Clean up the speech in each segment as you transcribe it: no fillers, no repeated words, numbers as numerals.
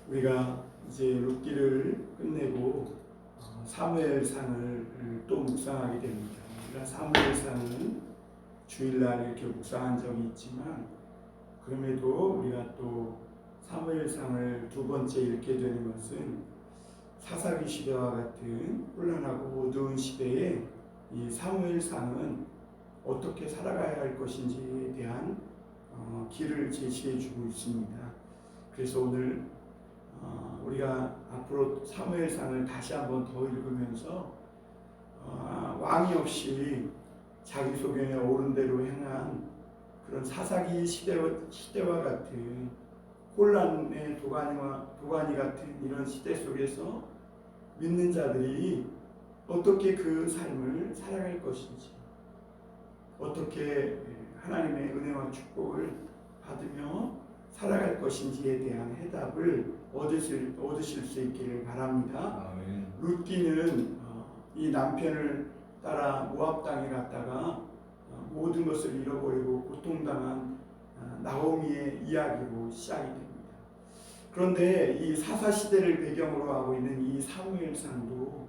우리가 이제 룻기를 끝내고 사무엘상을 또 묵상하게 됩니다. 우리가 사무엘상은 주일날 이렇게 묵상한 적이 있지만 그럼에도 우리가 또 사무엘상을 두 번째 읽게 되는 것은 사사기 시대와 같은 혼란하고 어두운 시대에 이 사무엘상은 어떻게 살아가야 할 것인지에 대한 길을 제시해 주고 있습니다. 그래서 오늘 우리가 앞으로 사무엘상을 다시 한번 더 읽으면서 왕이 없이 자기 소견에 옳은 대로 행한 그런 사사기 시대와 같은 혼란의 도가니 같은 이런 시대 속에서 믿는 자들이 어떻게 그 삶을 살아갈 것인지, 어떻게 하나님의 은혜와 축복을 받으며 살아갈 것인지에 대한 해답을 얻으실 수 있기를 바랍니다. 아멘. 룻기는 이 남편을 따라 모압 땅에 갔다가 모든 것을 잃어버리고 고통당한 나오미의 이야기로 시작이 됩니다. 그런데 이 사사 시대를 배경으로 하고 있는 이 사무엘상도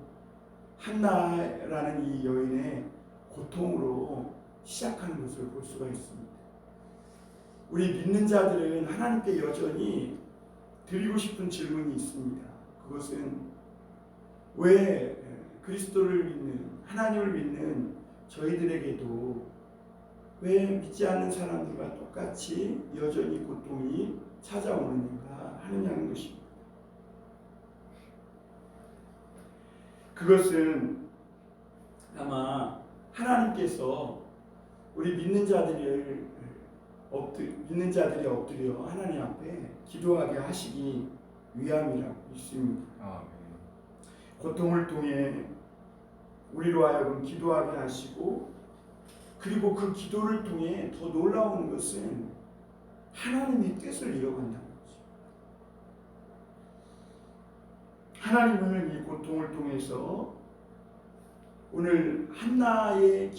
한나라는 이 여인의 고통으로 시작하는 것을 볼 수가 있습니다. 우리 믿는 자들은 하나님께 여전히 드리고 싶은 질문이 있습니다. 그것은 왜 그리스도를 믿는, 하나님을 믿는 저희들에게도 왜 믿지 않는 사람들과 똑같이 여전히 고통이 찾아오는가 하느냐는 것입니다. 그것은 아마 하나님께서 우리 믿는 자들이 엎드려 하나님 앞에 기도하게 하시기 위함이라고 믿습니다. 아멘. 고통을 통해 우리로 하여금 기도하게 하시고, 그리고 그 기도를 통해 더 놀라운 것은 하나님의 뜻을 이뤄간다는 거죠. 하나님은 이 고통을 통해서 오늘 한나의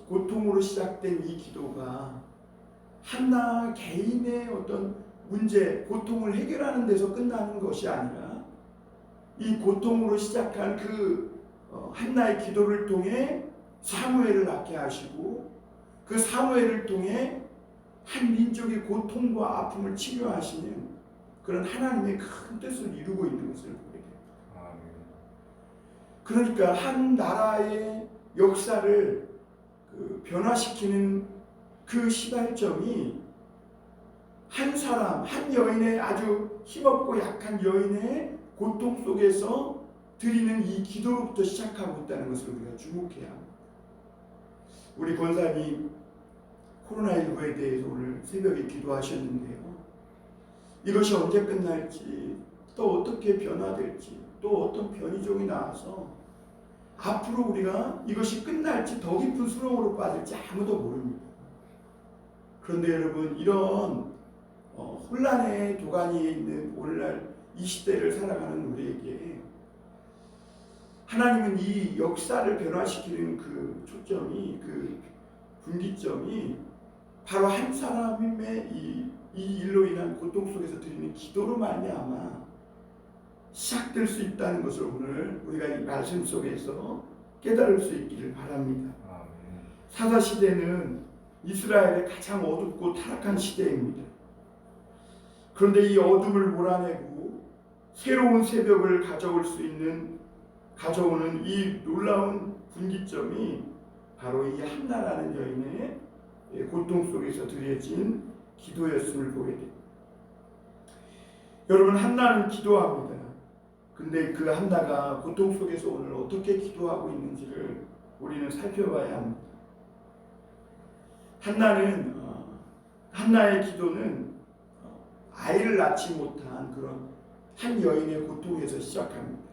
고통으로 시작된 이 기도가 한나 개인의 어떤 문제, 고통을 해결하는 데서 끝나는 것이 아니라 이 고통으로 시작한 그 한나의 기도를 통해 사무엘을 낳게 하시고, 그 사무엘을 통해 한 민족의 고통과 아픔을 치료하시는 그런 하나님의 큰 뜻을 이루고 있는 것을 보게 됩니다. 아멘. 그러니까 한 나라의 역사를 변화시키는 그 시발점이 한 사람, 한 여인의, 아주 힘없고 약한 여인의 고통 속에서 드리는 이 기도로부터 시작하고 있다는 것을 우리가 주목해야 합니다. 우리 권사님 코로나19에 대해서 오늘 새벽에 기도하셨는데요. 이것이 언제 끝날지, 또 어떻게 변화될지, 또 어떤 변이종이 나와서 앞으로 우리가 이것이 끝날지 더 깊은 수렁으로 빠질지 아무도 모릅니다. 그런데 여러분, 이런 혼란의 도가니에 있는 오늘날 이 시대를 살아가는 우리에게 하나님은 이 역사를 변화시키는 그 초점이, 그 분기점이 바로 한 사람의 이 일로 인한 고통 속에서 드리는 기도로 말미암아 시작될 수 있다는 것을 오늘 우리가 이 말씀 속에서 깨달을 수 있기를 바랍니다. 아멘. 사사 시대는 이스라엘의 가장 어둡고 타락한 시대입니다. 그런데 이 어둠을 몰아내고 새로운 새벽을 가져오는 이 놀라운 분기점이 바로 이 한나라는 여인의 고통 속에서 드려진 기도였음을 보게 됩니다. 여러분, 한나는 기도합니다. 근데 그 한나가 고통 속에서 오늘 어떻게 기도하고 있는지를 우리는 살펴봐야 합니다. 한나의 기도는 아이를 낳지 못한 그런 한 여인의 고통에서 시작합니다.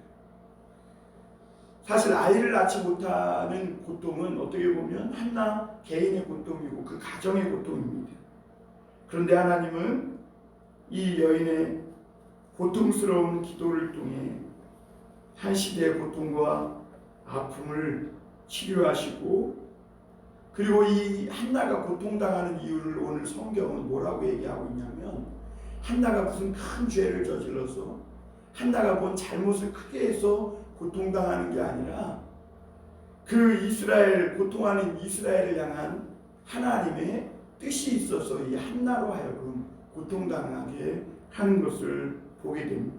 사실 아이를 낳지 못하는 고통은 어떻게 보면 한나 개인의 고통이고 그 가정의 고통입니다. 그런데 하나님은 이 여인의 고통스러운 기도를 통해 한 시대의 고통과 아픔을 치료하시고, 그리고 이 한나가 고통당하는 이유를 오늘 성경은 뭐라고 얘기하고 있냐면, 한나가 무슨 큰 죄를 저질러서 한나가 뭔 잘못을 크게 해서 고통당하는 게 아니라 그 이스라엘, 고통하는 이스라엘을 향한 하나님의 뜻이 있어서 이 한나로 하여금 고통당하게 하는 것을 보게 됩니다.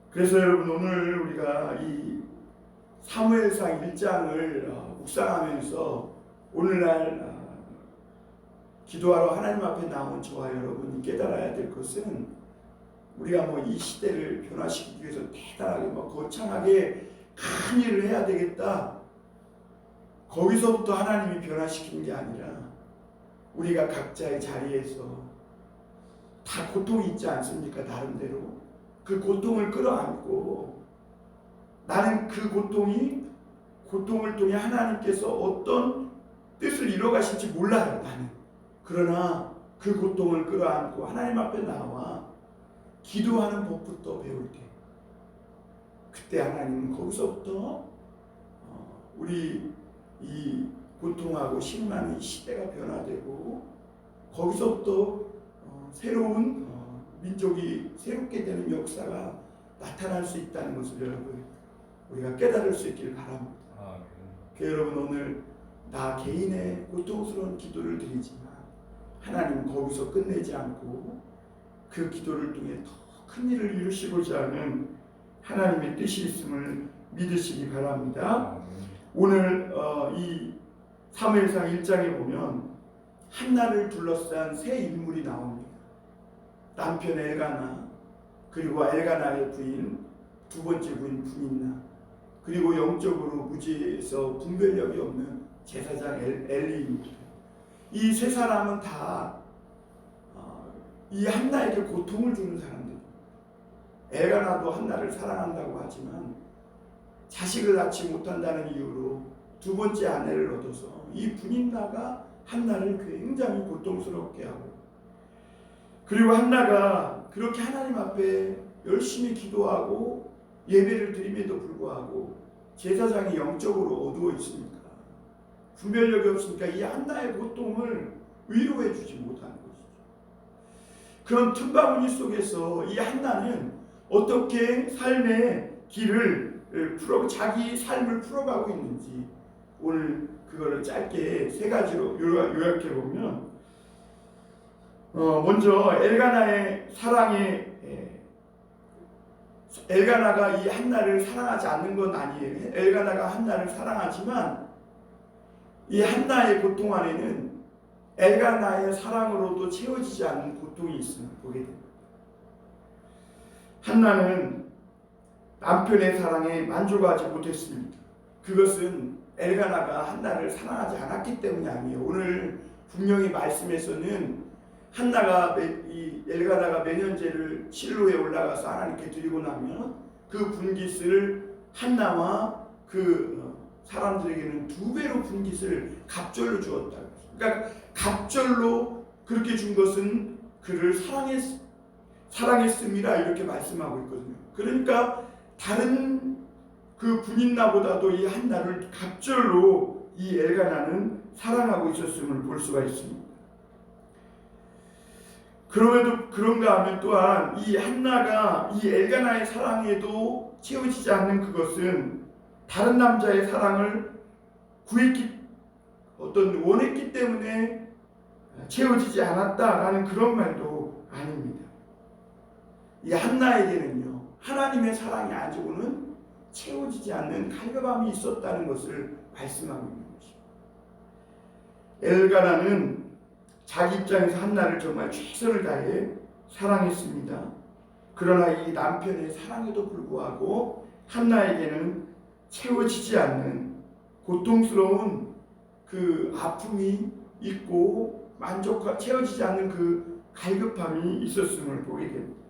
그래서 여러분, 오늘 우리가 이 사무엘상 1장을 묵상하면서 오늘날 기도하러 하나님 앞에 나온 저와 여러분이 깨달아야 될 것은, 우리가 뭐 이 시대를 변화시키기 위해서 대단하게 거창하게 큰 일을 해야 되겠다, 거기서부터 하나님이 변화시키는 게 아니라 우리가 각자의 자리에서 다 고통이 있지 않습니까? 나름대로 그 고통을 끌어안고, 나는 그 고통을 통해 하나님께서 어떤 뜻을 이뤄가실지 몰라요, 나는. 그러나 그 고통을 끌어안고 하나님 앞에 나와 기도하는 법부터 배울 때, 그때 하나님은 거기서부터 우리 이 고통하고 심란한 시대가 변화되고, 거기서부터 새로운 민족이 새롭게 되는 역사가 나타날 수 있다는 것을 여러분, 우리가 깨달을 수 있기를 바랍니다. 여러분, 오늘 나 개인의 고통스러운 기도를 드리지만 하나님은 거기서 끝내지 않고 그 기도를 통해 더 큰 일을 이루시고자 하는 하나님의 뜻이 있음을 믿으시기 바랍니다. 오늘 이 사무엘상 1장에 보면 한나를 둘러싼 세 인물이 나옵니다. 남편 엘가나, 그리고 엘가나의 부인, 두 번째 부인 분인나, 그리고 영적으로 무지에서 분별력이 없는 제사장 엘리입니다. 이 세 사람은 다 이 한나에게 고통을 주는 사람들입니다. 엘가나도 한나를 사랑한다고 하지만 자식을 낳지 못한다는 이유로 두 번째 아내를 얻어서 이 분인나가 한나를 굉장히 고통스럽게 하고, 그리고 한나가 그렇게 하나님 앞에 열심히 기도하고 예배를 드림에도 불구하고 제사장이 영적으로 어두워 있으니까, 분별력이 없으니까 이 한나의 고통을 위로해 주지 못하는 것이죠. 그런 틈바구니 속에서 이 한나는 어떻게 삶의 길을 자기 삶을 풀어가고 있는지, 오늘 그거를 짧게 세 가지로 요약해 보면, 먼저 엘가나가 이 한나를 사랑하지 않는 건 아니에요. 엘가나가 한나를 사랑하지만 이 한나의 고통 안에는 엘가나의 사랑으로도 채워지지 않는 고통이 있음을 보게 됩니다. 한나는 남편의 사랑에 만족하지 못했습니다. 그것은 엘가나가 한나를 사랑하지 않았기 때문이 아니에요. 오늘 분명히 말씀에서는 한나가 엘가나가 매년제를 실로에 올라가서 하나님께 드리고 나면 그 분깃을 한나와 그 사람들에게는 2배로 분깃을 갑절로 주었다. 그러니까 갑절로 그렇게 준 것은 그를 사랑했음이라 이렇게 말씀하고 있거든요. 그러니까 다른 그 분인나보다도 이 한나를 갑절로 이 엘가나는 사랑하고 있었음을 볼 수가 있습니다. 그럼에도 그런가 하면 또한 이 한나가 이 엘가나의 사랑에도 채워지지 않는 그것은 다른 남자의 사랑을 원했기 때문에 채워지지 않았다라는 그런 말도 아닙니다. 이 한나에게는요, 하나님의 사랑이 아직은 채워지지 않는 갈급함이 있었다는 것을 말씀하고 있는 것입니다. 엘가나는 자기 입장에서 한나를 정말 최선을 다해 사랑했습니다. 그러나 이 남편의 사랑에도 불구하고 한나에게는 채워지지 않는 고통스러운 그 아픔이 있고 채워지지 않는 그 갈급함이 있었음을 보게 됩니다.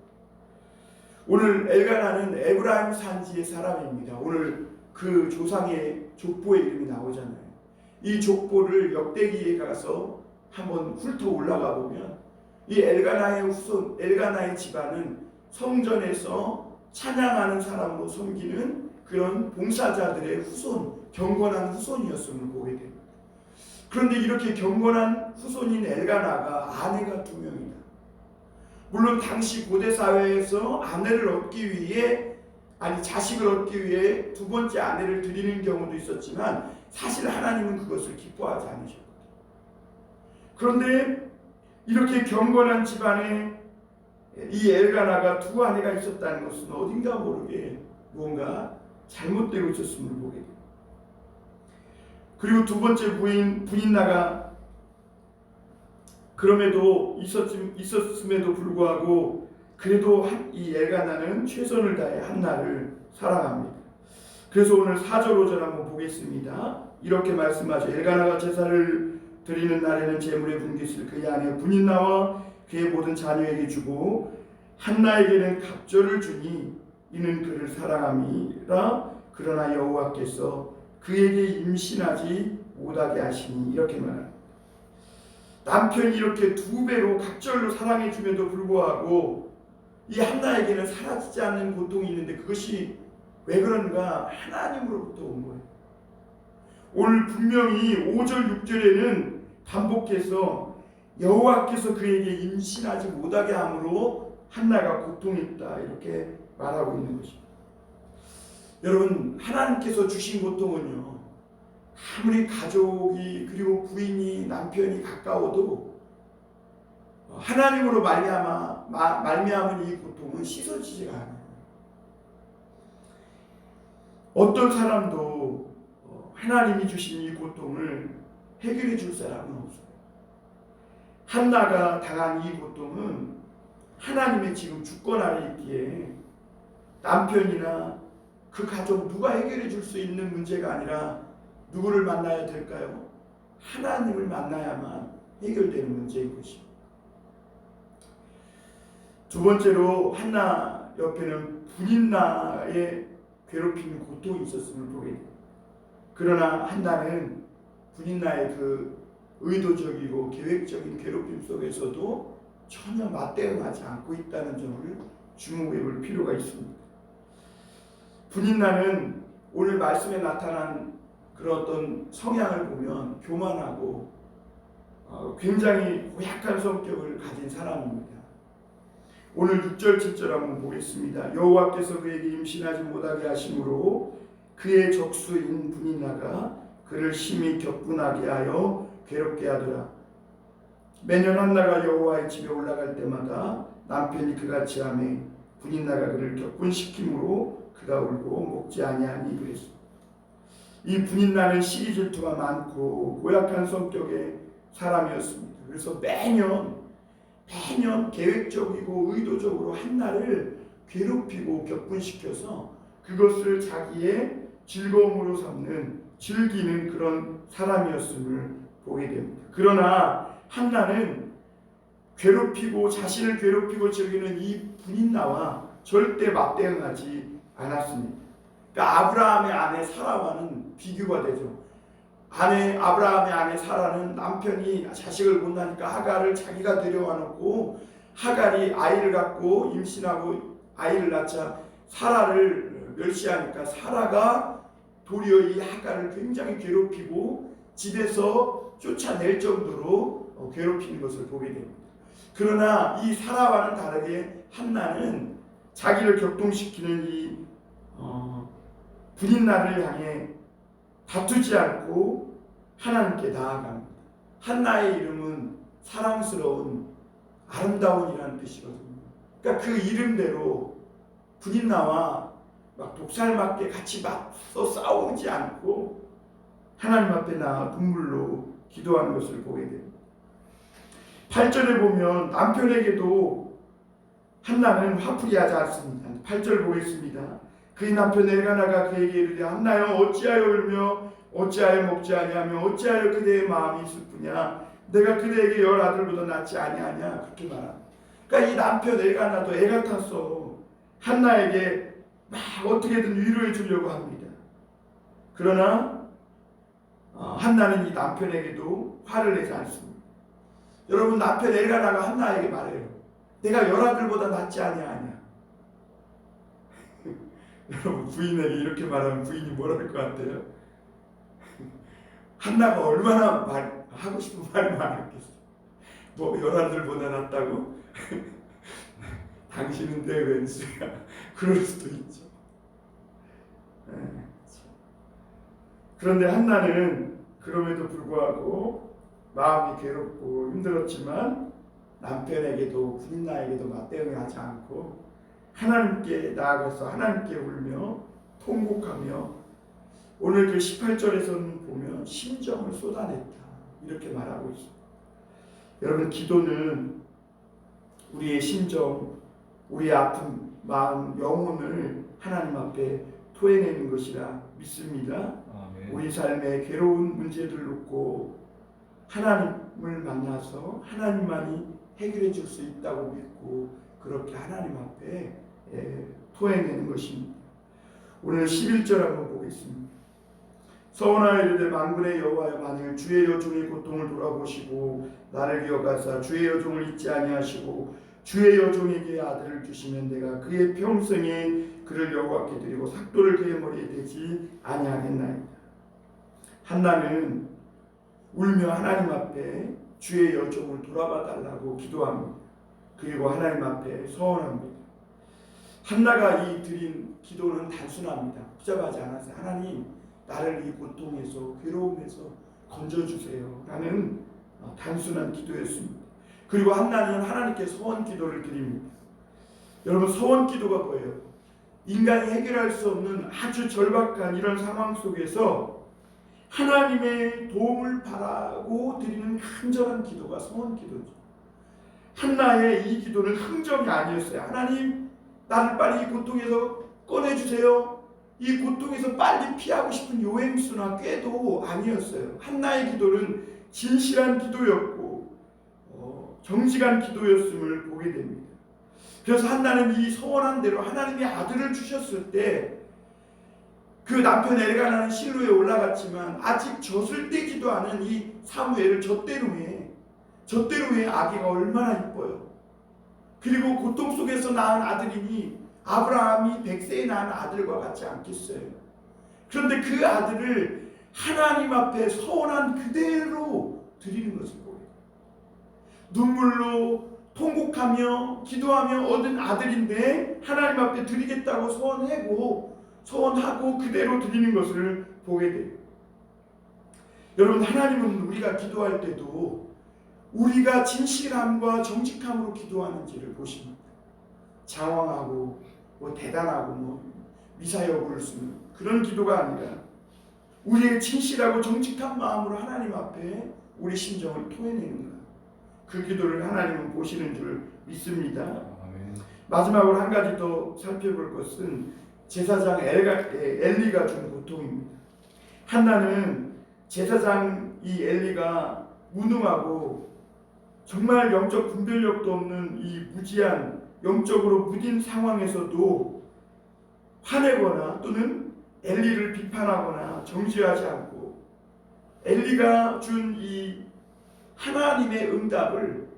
오늘 엘가나는 에브라임 산지의 사람입니다. 오늘 그 조상의 족보의 이름이 나오잖아요. 이 족보를 역대기에 가서 한번 훑어 올라가 보면 이 엘가나의 집안은 성전에서 찬양하는 사람으로 섬기는 그런 봉사자들의 후손, 경건한 후손이었음을 보게 됩니다. 그런데 이렇게 경건한 후손인 엘가나가 아내가 2명이다. 물론 당시 고대 사회에서 아내를 얻기 위해 자식을 얻기 위해 두 번째 아내를 드리는 경우도 있었지만 사실 하나님은 그것을 기뻐하지 않으셨거든요. 그런데 이렇게 경건한 집안에 이 엘가나가 두 아내가 있었다는 것은 어딘가 모르게 무언가 잘못되고 있었음을 보게 됩니다. 그리고 두 번째 분인나가 그럼에도 있었음에도 불구하고 그래도 이 엘가나는 최선을 다해 한나를 사랑합니다. 그래서 오늘 4절 5절 한번 보겠습니다. 이렇게 말씀하죠. 엘가나가 제사를 드리는 날에는 제물의 분깃을 그의 아내 분인나와 그의 모든 자녀에게 주고 한나에게는 갑절을 주니 이는 그를 사랑함이라. 그러나 여호와께서 그에게 임신하지 못하게 하시니. 이렇게 말합니다. 남편이 이렇게 두 배로 갑절로 사랑해 줌에도 불구하고 이 한나에게는 사라지지 않는 고통이 있는데 그것이 왜 그런가? 하나님으로부터 온 거예요. 오늘 분명히 5절 6절에는 반복해서 여호와께서 그에게 임신하지 못하게 함으로 한나가 고통했다 이렇게 말하고 있는 것입니다. 여러분, 하나님께서 주신 고통은요, 아무리 가족이 그리고 부인이 남편이 가까워도 하나님으로 말미암은 이 고통은 씻어지지가 않아요. 어떤 사람도 하나님이 주신 이 고통을 해결해 줄 사람은 없어요. 한나가 당한 이 고통은 하나님의 지금 주권 아래 있기에 남편이나 그 가족 누가 해결해 줄 수 있는 문제가 아니라 누구를 만나야 될까요? 하나님을 만나야만 해결되는 문제인 것입니다. 두 번째로 한나 옆에는 분인나의 괴롭힘, 고통이 있었음을 보게 됩니다. 그러나 한나는 분인나의 그 의도적이고 계획적인 괴롭힘 속에서도 전혀 맞대응하지 않고 있다는 점을 주목해 볼 필요가 있습니다. 분인나는 오늘 말씀에 나타난 그런 어떤 성향을 보면 교만하고 굉장히 고약한 성격을 가진 사람입니다. 오늘 6절 7절 한번 보겠습니다. 여호와께서 그에게 임신하지 못하게 하심으로 그의 적수인 분인나가 그를 심히 격분하게 하여 괴롭게 하더라. 매년 한나가 여호와의 집에 올라갈 때마다 남편이 그같이 하매 분인나가 그를 격분시킴으로 그가 울고 먹지 아니하니 그랬습니다. 이 분인나는 시기 질투가 많고 고약한 성격의 사람이었습니다. 그래서 매년 계획적이고 의도적으로 한나를 괴롭히고 격분시켜서 그것을 자기의 즐거움으로 삼는, 즐기는 그런 사람이었음을 보게 됩니다. 그러나 한나는 자신을 괴롭히고 즐기는 이 분인나와 절대 맞대응하지 않았습니다. 그러니까 아브라함의 아내 사라와는 비교가 되죠. 아브라함의 아내 사라는 남편이 자식을 못 낳으니까 하갈을 자기가 데려와 놓고 하갈이 아이를 갖고 임신하고 아이를 낳자 사라를 멸시하니까 사라가 도리어 이 하갈을 굉장히 괴롭히고 집에서 쫓아낼 정도로 괴롭히는 것을 보게 됩니다. 그러나 이 사라와는 다르게 한나는 자기를 격동시키는 이 분인나를 향해 다투지 않고 하나님께 나아갑니다. 한나의 이름은 사랑스러운, 아름다운이라는 뜻이거든요. 그러니까 그 이름대로 분인나와 막 독살맞게 같이 맞서 싸우지 않고 하나님 앞에 나아 눈물로 기도하는 것을 보게 됩니다. 8절에 보면 남편에게도 한나는 화풀이하지 않습니다. 8절 보겠습니다. 그의 남편 엘가나가 그에게 이르되 한나여 어찌하여 울며 어찌하여 먹지 아니하며 어찌하여 그대의 마음이 슬프냐 내가 그대에게 10아들보다 낫지 아니하냐 그렇게 말합니다. 그러니까 이 남편 엘가나도 애 같았어. 한나에게 막 어떻게든 위로해 주려고 합니다. 그러나 한나는 이 남편에게도 화를 내지 않습니다. 여러분, 남편 엘가나가 한나에게 말해요. 내가 10아들보다 낫지 아니하냐. 여러분, 부인에게 이렇게 말하면 부인이 뭐라 할 것 같아요? 한나가 얼마나 하고 싶은 말이 많았겠어. 뭐 10아들보다 낫다고? 당신은 내 왼수야. 그럴 수도 있죠. 그런데 한나는 그럼에도 불구하고 마음이 괴롭고 힘들었지만 남편에게도 분나에게도 맞대응하지 않고 하나님께 나아가서 하나님께 울며 통곡하며 오늘 그 18절에서는 보면 심정을 쏟아냈다 이렇게 말하고 있습니다. 여러분, 기도는 우리의 심정, 우리의 아픈 마음, 영혼을 하나님 앞에 토해내는 것이라 믿습니다. 아멘. 우리 삶의 괴로운 문제들을 놓고 하나님을 만나서 하나님만이 해결해 줄 수 있다고 믿고 그렇게 하나님 앞에 토해내는 것입니다. 오늘 11절 한번 보겠습니다. 서원하여 이르되 만군의 여호와여, 만일 주의 여종의 고통을 돌아보시고 나를 기억하사 주의 여종을 잊지 아니하시고 주의 여종에게 아들을 주시면 내가 그의 평생에 그를 여호와께 드리고 삭도를 그의 머리에 대지 아니하겠나이다. 한나는 울며 하나님 앞에 주의 여종을 돌아봐 달라고 기도합니다. 그리고 하나님 앞에 서원합니다. 한나가 이 드린 기도는 단순합니다. 복잡하지 않았어요. 하나님, 나를 이 고통에서 괴로움에서 건져주세요 라는 단순한 기도였습니다. 그리고 한나는 하나님께 소원 기도를 드립니다. 여러분, 소원 기도가 뭐예요? 인간이 해결할 수 없는 아주 절박한 이런 상황 속에서 하나님의 도움을 바라고 드리는 간절한 기도가 소원 기도죠. 한나의 이 기도는 흥정이 아니었어요. 하나님, 나를 빨리 이 고통에서 꺼내주세요. 이 고통에서 빨리 피하고 싶은 요행수나 꾀도 아니었어요. 한나의 기도는 진실한 기도였고 정직한 기도였음을 보게 됩니다. 그래서 한나는 이 소원한 대로 하나님이 아들을 주셨을 때 그 남편 엘가나는 실로에 올라갔지만 아직 젖을 떼지도 않은 이 사무엘을 젖대로 해 아기가 얼마나 이뻐요. 그리고 고통 속에서 낳은 아들이니 아브라함이 100세에 낳은 아들과 같지 않겠어요. 그런데 그 아들을 하나님 앞에 서원한 그대로 드리는 것을 보여요. 눈물로 통곡하며 기도하며 얻은 아들인데 하나님 앞에 드리겠다고 소원하고 그대로 드리는 것을 보게 돼요. 여러분, 하나님은 우리가 기도할 때도 우리가 진실함과 정직함으로 기도하는지를 보십니다. 장황하고 대단하고 미사여구를 쓰는 그런 기도가 아니라 우리의 진실하고 정직한 마음으로 하나님 앞에 우리 심정을 토해내는 것, 그 기도를 하나님은 보시는 줄 믿습니다. 아멘. 마지막으로 한 가지 더 살펴볼 것은 제사장 엘리가 준 고통입니다. 한나는 제사장 이 엘리가 무능하고 정말 영적 분별력도 없는 이 무지한 영적으로 무딘 상황에서도 화내거나 또는 엘리를 비판하거나 정죄하지 않고 엘리가 준 이 하나님의 응답을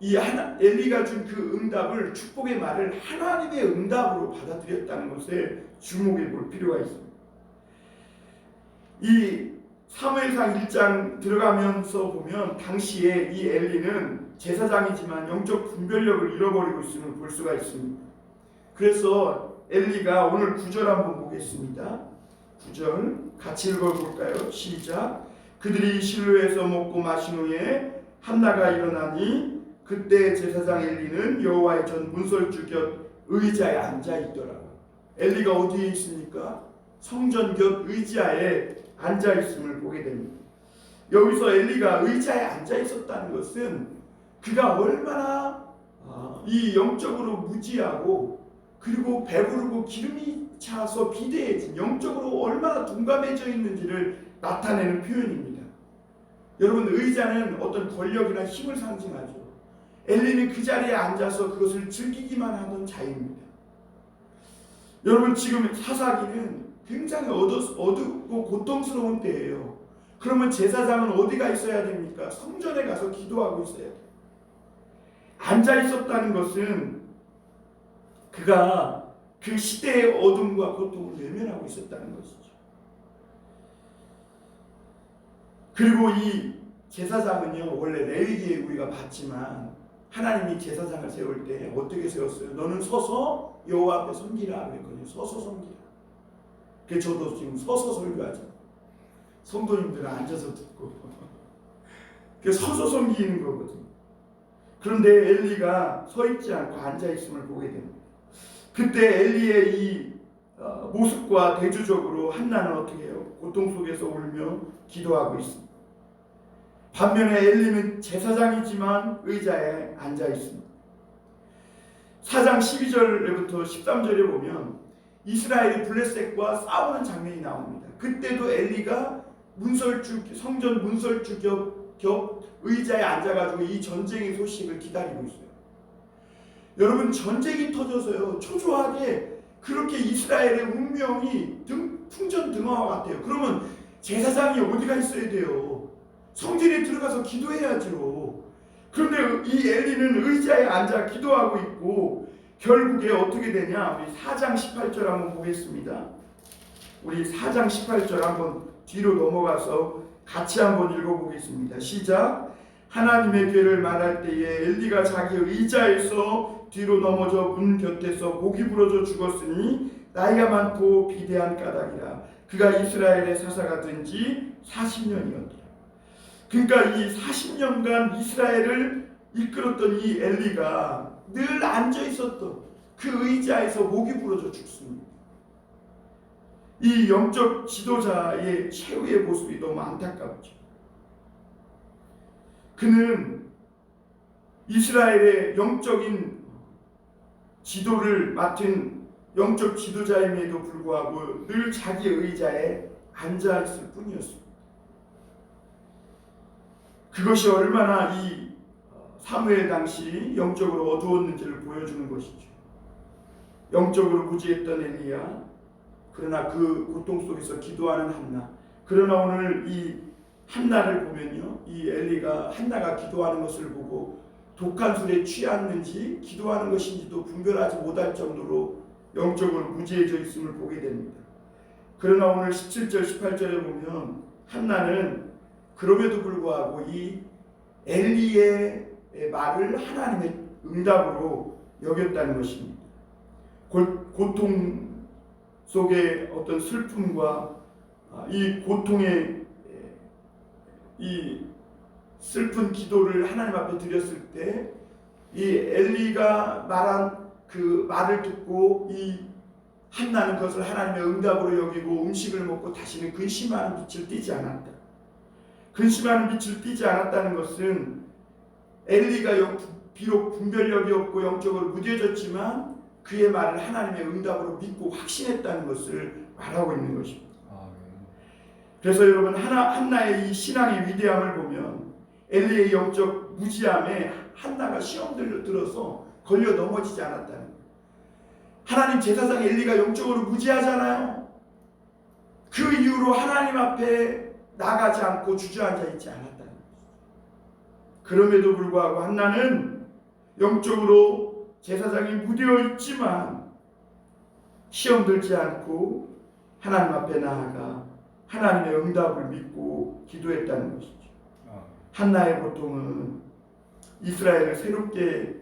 엘리가 준 그 응답을 축복의 말을 하나님의 응답으로 받아들였다는 것에 주목해 볼 필요가 있습니다. 이 사무엘상 1장 들어가면서 보면 당시에 이 엘리는 제사장이지만 영적 분별력을 잃어버리고 있음을 볼 수가 있습니다. 그래서 엘리가 오늘 9절 한번 보겠습니다. 9절 같이 읽어볼까요? 시작. 그들이 실로에서 먹고 마신 후에 한나가 일어나니 그때 제사장 엘리는 여호와의 전 문설주 곁 의자에 앉아 있더라고요. 엘리가 어디에 있습니까? 성전 곁 의자에 앉아 있음을 보게 됩니다. 여기서 엘리가 의자에 앉아 있었다는 것은 그가 얼마나 이 영적으로 무지하고 그리고 배부르고 기름이 차서 비대해진 영적으로 얼마나 둔감해져 있는지를 나타내는 표현입니다. 여러분, 의자는 어떤 권력이나 힘을 상징하죠. 엘리는 그 자리에 앉아서 그것을 즐기기만 하던 자입니다. 여러분, 지금 사사기는 굉장히 어둡고 고통스러운 때예요. 그러면 제사장은 어디가 있어야 됩니까? 성전에 가서 기도하고 있어야 돼요. 앉아 있었다는 것은 그가 그 시대의 어둠과 고통을 외면하고 있었다는 것이죠. 그리고 이 제사장은요, 원래 레위기에 우리가 봤지만 하나님이 제사장을 세울 때 어떻게 세웠어요? 너는 서서 여호와 앞에 섬기라 그랬거든요. 서서 섬기라. 그래서 저도 지금 서서 설교하죠. 성도님들은 앉아서 듣고 그래서 서서 섬기는 거거든요. 그런데 엘리가 서 있지 않고 앉아 있음을 보게 됩니다. 그때 엘리의 이 모습과 대조적으로 한나는 어떻게 해요? 고통 속에서 울며 기도하고 있습니다. 반면에 엘리는 제사장이지만 의자에 앉아 있습니다. 4장 12절부터 13절에 보면 이스라엘이 블레셋과 싸우는 장면이 나옵니다. 그때도 엘리가 성전 문설주 겹 의자에 앉아가지고 이 전쟁의 소식을 기다리고 있어요. 여러분, 전쟁이 터져서요 초조하게 그렇게 이스라엘의 운명이 풍전등화와 같아요. 그러면 제사장이 어디가 있어야 돼요? 성전에 들어가서 기도해야죠. 그런데 이 엘리는 의자에 앉아 기도하고 있고 결국에 어떻게 되냐? 우리 4장 18절 한번 보겠습니다. 우리 4장 18절 한번 뒤로 넘어가서 같이 한번 읽어보겠습니다. 시작. 하나님의 괴를 말할 때에 엘리가 자기 의자에서 뒤로 넘어져 문 곁에서 목이 부러져 죽었으니 나이가 많고 비대한 까닭이라. 그가 이스라엘의 사사가 된 지 40년이었더라. 그러니까 이 40년간 이스라엘을 이끌었던 이 엘리가 늘 앉아 있었던 그 의자에서 목이 부러져 죽습니다. 이 영적 지도자의 최후의 모습이 너무 안타깝죠. 그는 이스라엘의 영적인 지도를 맡은 영적 지도자임에도 불구하고 늘 자기 의자에 앉아 있을 뿐이었습니다. 그것이 얼마나 이 사무엘 당시 영적으로 어두웠는지를 보여주는 것이죠. 영적으로 무지했던 엘리야, 그러나 그 고통 속에서 기도하는 한나. 그러나 오늘 이 한나를 보면요, 이 엘리가 한나가 기도하는 것을 보고 독한 술에 취했는지 기도하는 것인지도 분별하지 못할 정도로 영적으로 무지해져 있음을 보게 됩니다. 그러나 오늘 17절 18절에 보면 한나는 그럼에도 불구하고 이 엘리의 말을 하나님의 응답으로 여겼다는 것입니다. 고통 속의 어떤 슬픔과 이 고통의 이 슬픈 기도를 하나님 앞에 드렸을 때 이 엘리가 말한 그 말을 듣고 이 한나는 그것을 하나님의 응답으로 여기고 음식을 먹고 다시는 근심하는 빛을 띠지 않았다. 근심하는 빛을 띠지 않았다는 것은 엘리가 비록 분별력이 없고 영적으로 무뎌졌지만 그의 말을 하나님의 응답으로 믿고 확신했다는 것을 말하고 있는 것입니다. 그래서 여러분, 한나의 이 신앙의 위대함을 보면 엘리의 영적 무지함에 한나가 시험들을 들어서 걸려 넘어지지 않았다는 거예요. 하나님 제사장 엘리가 영적으로 무지하잖아요. 그 이후로 하나님 앞에 나가지 않고 주저앉아 있지 않았다는 거예요. 그럼에도 불구하고 한나는 영적으로 제사장이 무뎌 있지만 시험 들지 않고 하나님 앞에 나아가 하나님의 응답을 믿고 기도했다는 것이죠. 한나의 고통은 이스라엘을 새롭게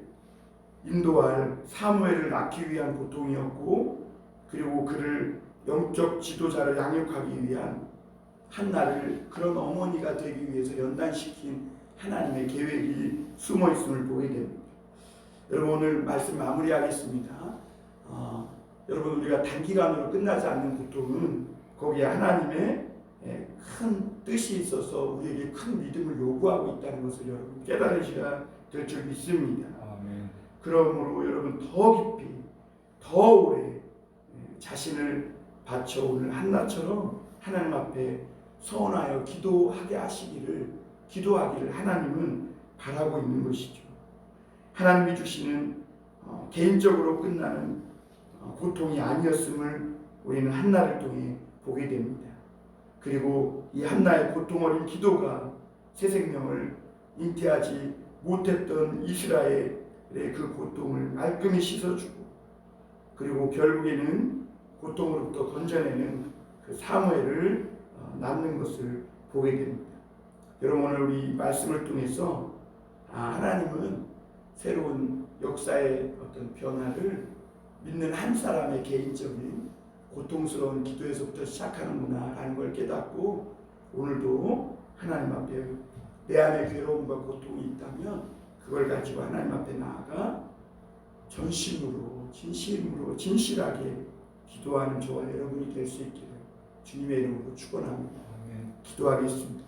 인도할 사무엘을 낳기 위한 고통이었고, 그리고 그를 영적 지도자를 양육하기 위한 한나를 그런 어머니가 되기 위해서 연단시킨 하나님의 계획이 숨어 있음을 보게 됩니다. 여러분, 오늘 말씀 마무리하겠습니다. 여러분, 우리가 단기간으로 끝나지 않는 고통은 거기에 하나님의 큰 뜻이 있어서 우리에게 큰 믿음을 요구하고 있다는 것을 여러분 깨달으셔야 될 줄 믿습니다. 아멘. 그러므로 여러분 더 깊이 더 오래 자신을 바쳐 오늘 한나처럼 하나님 앞에 서원하여 기도하기를 하나님은 바라고 있는 것이죠. 하나님이 주시는 개인적으로 끝나는 고통이 아니었음을 우리는 한나를 통해 보게 됩니다. 그리고 이 한나의 고통 어린 기도가 새 생명을 잉태하지 못했던 이스라엘의 그 고통을 말끔히 씻어주고, 그리고 결국에는 고통으로부터 건져내는 그 사무엘을 낳는 것을 보게 됩니다. 여러분, 오늘 우리 말씀을 통해서 하나님은 새로운 역사의 어떤 변화를 믿는 한 사람의 개인적인 고통스러운 기도에서부터 시작하는구나라는 걸 깨닫고 오늘도 하나님 앞에 내 안에 괴로움과 고통이 있다면 그걸 가지고 하나님 앞에 나아가 전심으로 진심으로 진실하게 기도하는 저와 여러분이 될 수 있기를 주님의 이름으로 축원합니다. 기도하겠습니다.